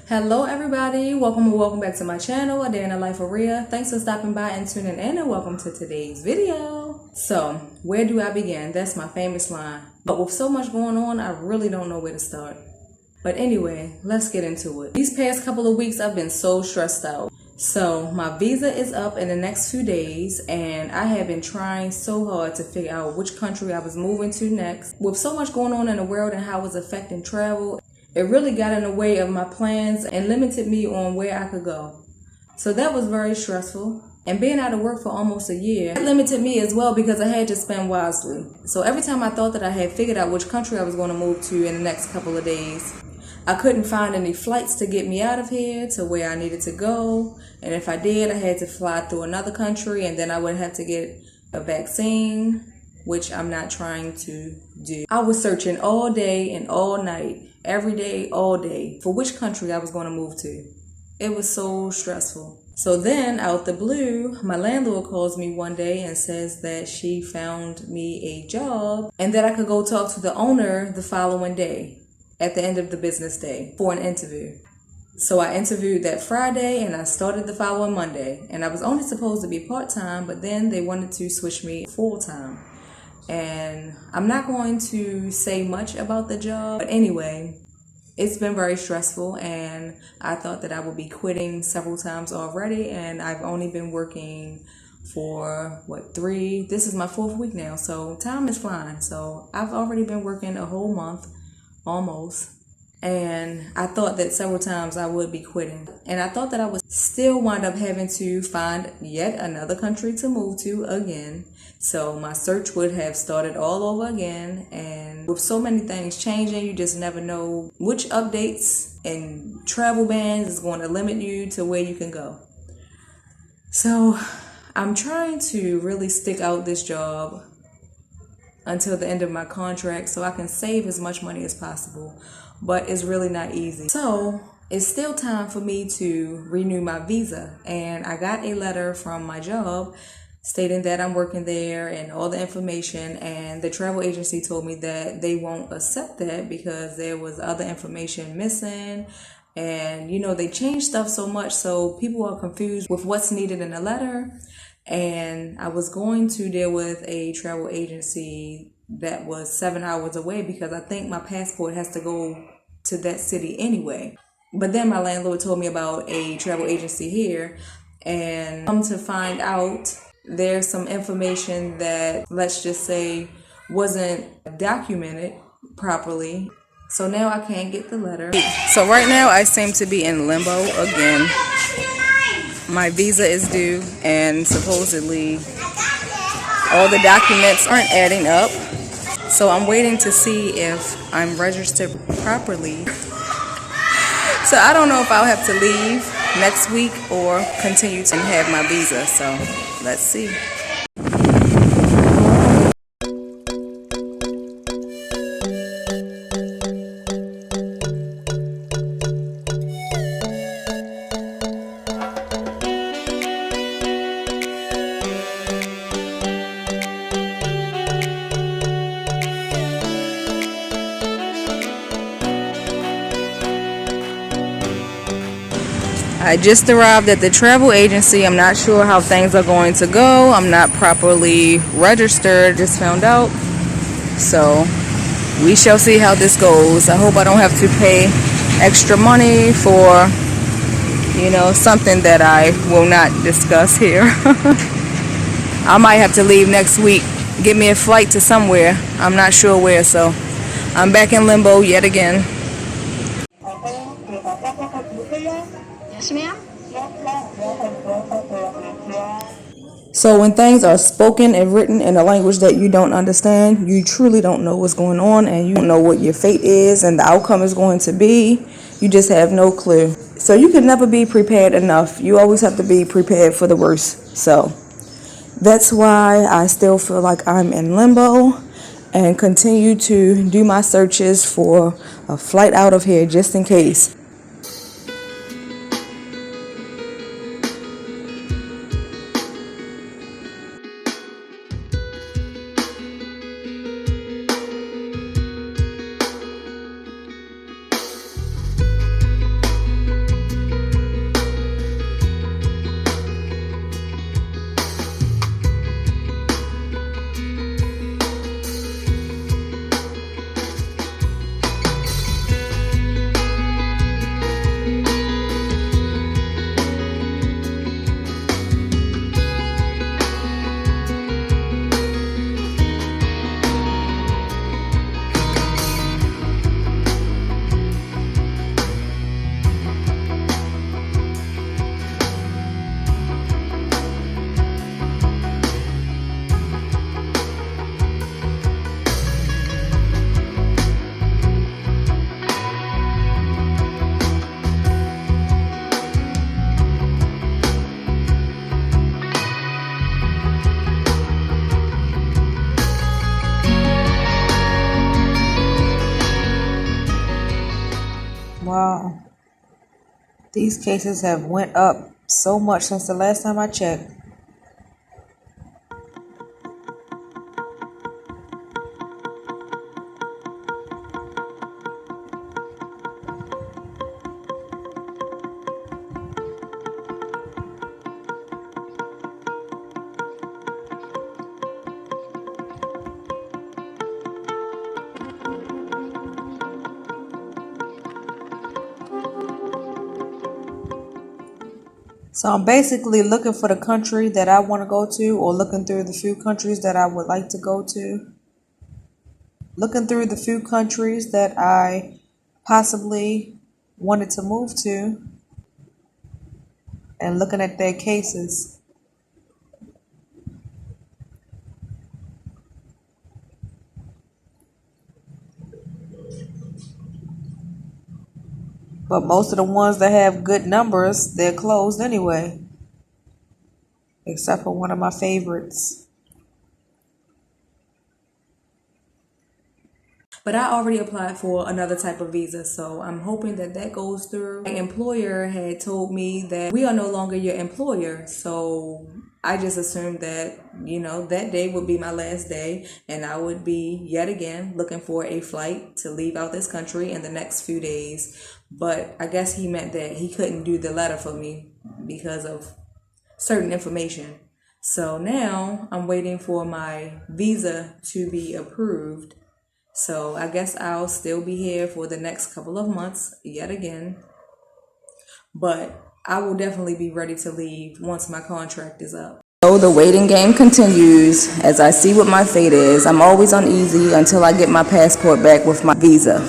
Hello everybody, welcome back to my channel, A Day in the Life of Rhea. Thanks for stopping by and tuning in, and welcome to today's video. So, where do I begin? That's my famous line. But with so much going on, I really don't know where to start. But anyway, let's get into it. These past couple of weeks, I've been so stressed out. So, my visa is up in the next few days, and I have been trying so hard to figure out which country I was moving to next. With so much going on in the world and how it's affecting travel, it really got in the way of my plans and limited me on where I could go. So that was very stressful. And being out of work for almost a year, it limited me as well because I had to spend wisely. So every time I thought that I had figured out which country I was going to move to in the next couple of days, I couldn't find any flights to get me out of here to where I needed to go. And if I did, I had to fly through another country, and then I would have to get a vaccine, which I'm not trying to do. I was searching all day and all night, every day, all day, for which country I was going to move to. It was so stressful. So then, out the blue, my landlord calls me one day and says that she found me a job and that I could go talk to the owner the following day, at the end of the business day, for an interview. So I interviewed that Friday and I started the following Monday. And I was only supposed to be part-time, but then they wanted to switch me full-time. And I'm not going to say much about the job, but anyway, it's been very stressful, and I thought that I would be quitting several times already, and I've only been working for this is my 4th week now, so time is flying. So I've already been working a whole month almost, and I thought that several times I would be quitting, and I thought that I would still wind up having to find yet another country to move to again. So my search would have started all over again, and with so many things changing, you just never know which updates and travel bans is going to limit you to where you can go. So I'm trying to really stick out this job until the end of my contract so I can save as much money as possible, but it's really not easy. So it's still time for me to renew my visa, and I got a letter from my job stating that I'm working there and all the information, and the travel agency told me that they won't accept that because there was other information missing, and they changed stuff so much so people are confused with what's needed in the letter. And I was going to deal with a travel agency that was 7 hours away because I think my passport has to go to that city anyway. But then my landlord told me about a travel agency here, and come to find out, there's some information that, let's just say, wasn't documented properly. So now I can't get the letter. So right now I seem to be in limbo again. My visa is due, and supposedly all the documents aren't adding up. So I'm waiting to see if I'm registered properly. So I don't know if I'll have to leave next week or continue to have my visa. So let's see. I just arrived at the travel agency. I'm not sure how things are going to go. I'm not properly registered, just found out. So we shall see how this goes. I hope I don't have to pay extra money for, something that I will not discuss here. I might have to leave next week, get me a flight to somewhere. I'm not sure where, so I'm back in limbo yet again. Yes, ma'am. So when things are spoken and written in a language that you don't understand, you truly don't know what's going on, and you don't know what your fate is and the outcome is going to be. You just have no clue. So you can never be prepared enough. You always have to be prepared for the worst. So that's why I still feel like I'm in limbo and continue to do my searches for a flight out of here just in case. These cases have went up so much since the last time I checked. So I'm basically looking for the country that I want to go to, or looking through the few countries that I would like to go to. Looking through the few countries that I possibly wanted to move to, and looking at their cases. But most of the ones that have good numbers, they're closed anyway. Except for one of my favorites. But I already applied for another type of visa, so I'm hoping that that goes through. My employer had told me that we are no longer your employer, so I just assumed that, that day would be my last day, and I would be yet again looking for a flight to leave out this country in the next few days. But I guess he meant that he couldn't do the letter for me because of certain information. So now I'm waiting for my visa to be approved. So I guess I'll still be here for the next couple of months yet again. But I will definitely be ready to leave once my contract is up. So the waiting game continues as I see what my fate is. I'm always uneasy until I get my passport back with my visa.